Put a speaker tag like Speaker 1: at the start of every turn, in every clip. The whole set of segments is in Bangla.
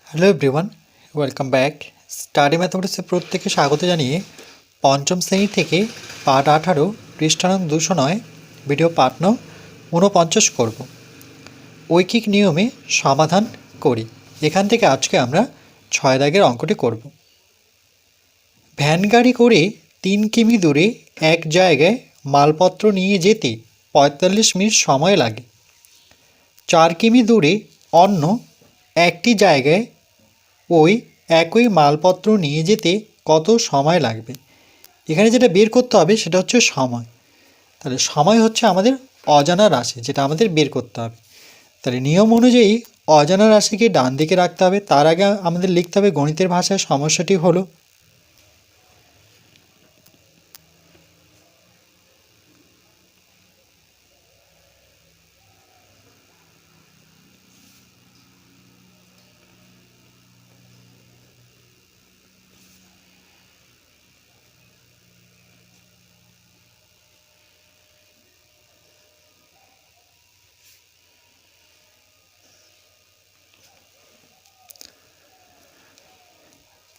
Speaker 1: Hello everyone, welcome back. Study ম্যাথমেটিক্সে প্রত্যেকে স্বাগত জানিয়ে পঞ্চম শ্রেণী থেকে পাঠ 18 পৃষ্ঠানং 209 ভিডিও পাঠ নং 49 করব। ঐকিক নিয়মে সমাধান করি। এখান থেকে আজকে আমরা 6 দাগের অঙ্কটি করব। ভ্যান গাড়ি করে 3 কিমি দূরে এক জায়গায় মালপত্র নিয়ে যেতে 45 মিনিট সময় লাগে। 4 কিমি দূরে অন্য একটি জায়গায় ওই একই মালপত্র নিয়ে যেতে কত সময় লাগবে। এখানে যেটা বের করতে হবে সেটা হচ্ছে সময়। তাহলে সময় হচ্ছে আমাদের অজানা রাশি, যেটা আমাদের বের করতে হবে। তাহলে নিয়ম অনুযায়ী অজানা রাশিকে ডান দিকে রাখতে হবে। তার আগে আমাদের লিখতে হবে গণিতের ভাষায় সমস্যাটি হলো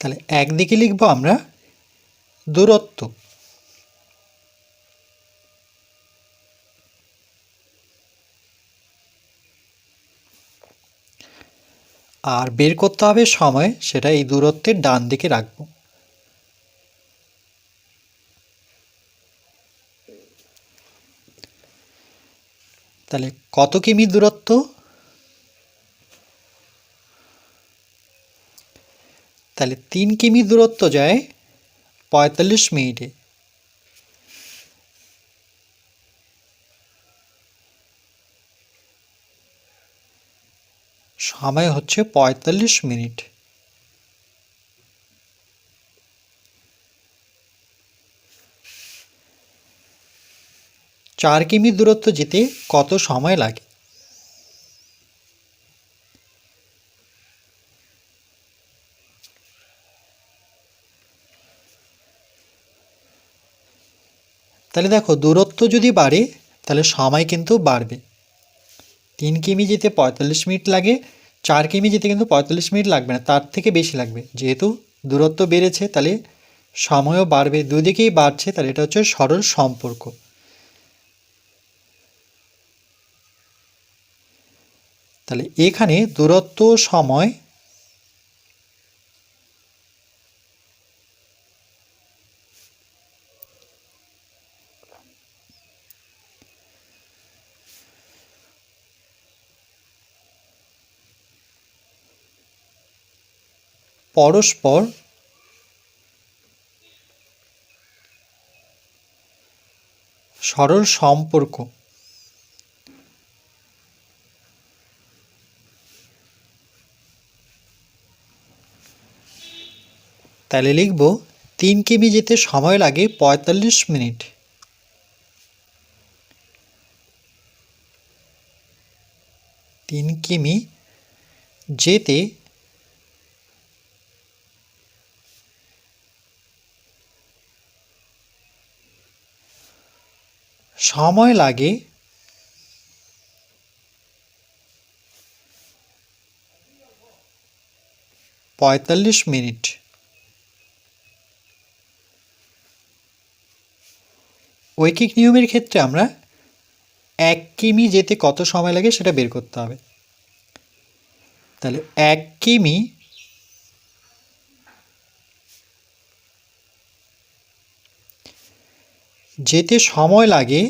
Speaker 1: তাহলে একদিকে লিখব আমরা দূরত্ব, আর বের করতে হবে সময়, সেটা এই দূরত্বের ডান দিকে রাখবো। তাহলে কত কিমি দূরত্ব? তাহলে 3 কিমি দূরত্ব যায় 45 মিনিটে। সময় হচ্ছে 45 মিনিট। চার কিমি দূরত্ব যেতে কত সময় লাগে? তাহলে দেখো, দূরত্ব যদি বাড়ে তাহলে সময় কিন্তু বাড়বে। 3 কিমি যেতে 45 মিনিট লাগে, 4 কিমি যেতে কিন্তু 45 মিনিট লাগবে না, তার থেকে বেশি লাগবে। যেহেতু দূরত্ব বেড়েছে তাহলে সময়ও বাড়বে, দুদিকেই বাড়ছে, তাহলে এটা হচ্ছে সরল সম্পর্ক। তাহলে এখানে দূরত্ব সময় পরস্পর সরল সম্পর্ক। তাহলে লিখব 3 কিমি যেতে সময় লাগে 45 মিনিট। তিন কিমি যেতে সময় লাগে 45 মিনিট। ঐকিক নিয়মের ক্ষেত্রে আমরা 1 কিমি যেতে কত সময় লাগে সেটা বের করতে হবে। তাহলে 1 কিমি যেতে সময় লাগে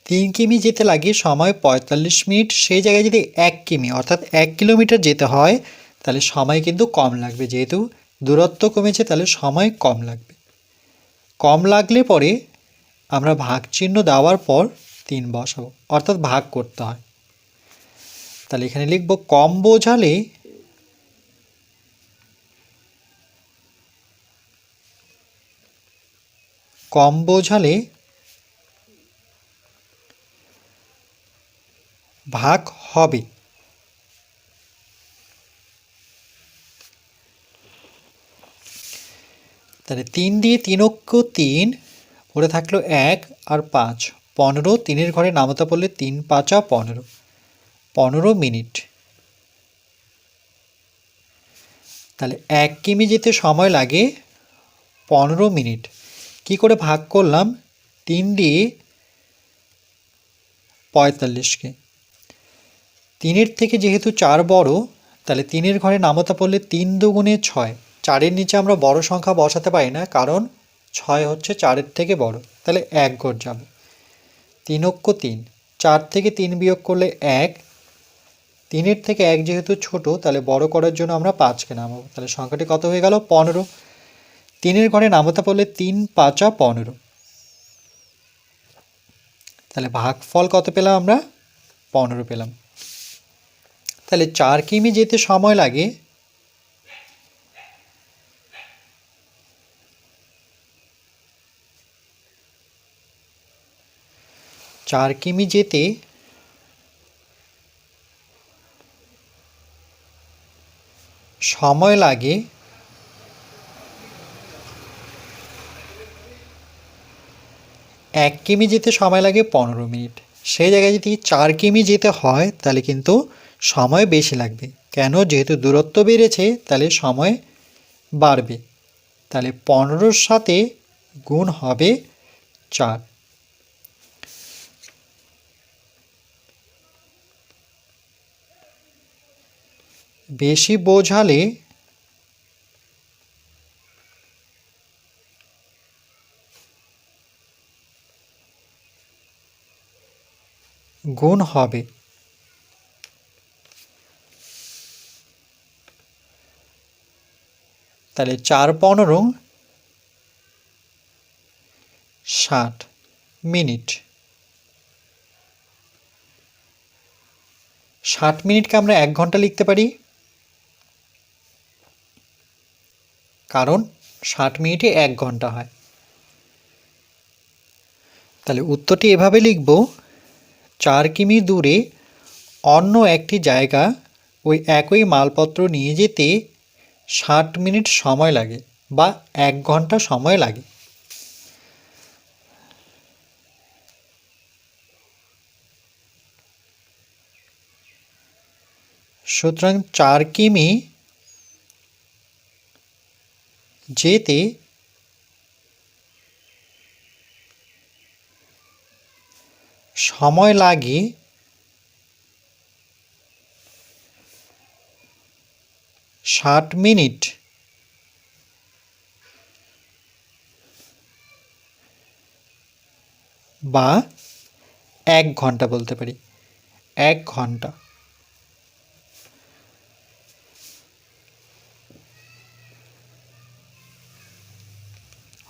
Speaker 1: 3 কিমি যেতে লাগে সময় 45 মিনিট। সেই জায়গায় যদি 1 কিমি অর্থাৎ 1 কিলোমিটার যেতে হয় তাহলে সময় কিন্তু কম লাগবে। যেহেতু দূরত্ব কমেছে তাহলে সময় কম লাগবে। কম লাগলে পরে আমরা ভাগ চিহ্ন দেওয়ার পর 3 বসাবো, অর্থাৎ ভাগ করতে হয়। তাহলে এখানে লিখব কম বোঝালে ভাগ হবে। তাহলে 3 দিয়ে 3 অক্ষ 3, পরে থাকলো 1 আর 5, 15। 3-এর ঘরে নামতা পড়লে 3 5 15। 15 মিনিট। তাহলে 1 কিমি যেতে সময় লাগে 15 মিনিট। কি করে ভাগ করলাম? 3 দিয়ে 45কে। 3-এর থেকে যেহেতু 4 বড়, তাহলে 3-এর ঘরে নামতা পড়লে 3 দুগুণে 6। 4-এর নিচে আমরা বড় সংখ্যা বসাতে পারি না, কারণ 6 হচ্ছে 4-এর থেকে বড়। তাহলে 1 ঘর যাব। 3 অক্ষ 3, 4 থেকে 3 বিয়োগ করলে 1। 3-এর থেকে 1 যেহেতু ছোট, তাহলে বড় করার জন্য আমরা 5কে নামাবো। তাহলে সংখ্যাটি কত হয়ে গেল? 15। 3-এর ঘরে নামতা পড়লে 3 5 15। তাহলে ভাগফল কত পেলাম আমরা? 15 পেলাম। তাহলে 4 কিমি যেতে সময় লাগে 4 কিমি যেতে সময় লাগে 1 কিমি যেতে সময় লাগে 15 মিনিট। সেই জায়গায় যদি 4 কিমি যেতে হয় তাহলে কিন্তু সময় বেশি লাগবে। কেন? যেহেতু দূরত্ব বেড়েছে, তাহলে সময় বাড়বে। তাহলে 15-র সাথে গুণ হবে 4। বেশি বোঝালে গুণ হবে। তাহলে 4 15 60 মিনিট। 60 মিনিটকে আমরা 1 ঘন্টা লিখতে পারি, কারণ 60 মিনিটে 1 ঘন্টা হয়। তাহলে উত্তরটি এভাবে লিখব: 4 কিমি দূরে অন্য একটি জায়গা ওই একই মালপত্র নিয়ে যেতে 60 মিনিট সময় লাগে বা 1 ঘন্টা সময় লাগে। সুতরাং 4 কিমি যেতে সময় লাগে 60 মিনিট বা 1 ঘন্টা বলতে পারি। 1 ঘন্টা।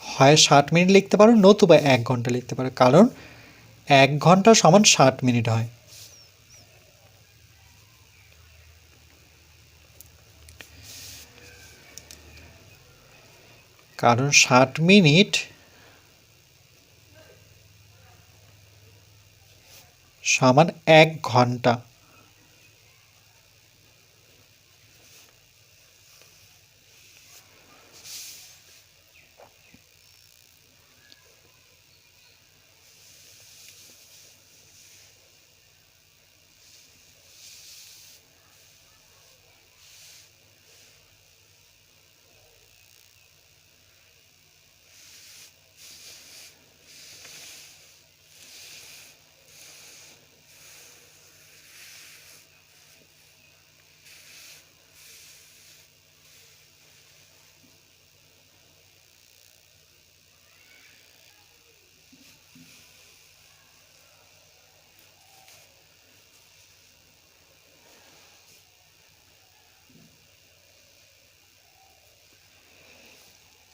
Speaker 1: হয় 60 মিনিট লিখতে পারো, নতুবা 1 ঘন্টা লিখতে পারো, কারণ 1 ঘন্টা সমান 60 মিনিট হয়। কারণ 60 মিনিট সমান 1 ঘন্টা।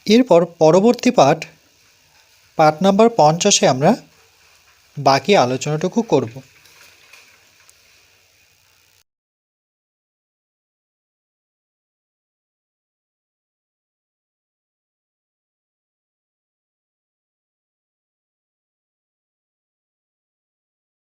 Speaker 1: এরপর পরবর্তী পাঠ নাম্বার 50-এ আমরা বাকি আলোচনাটুকু করব।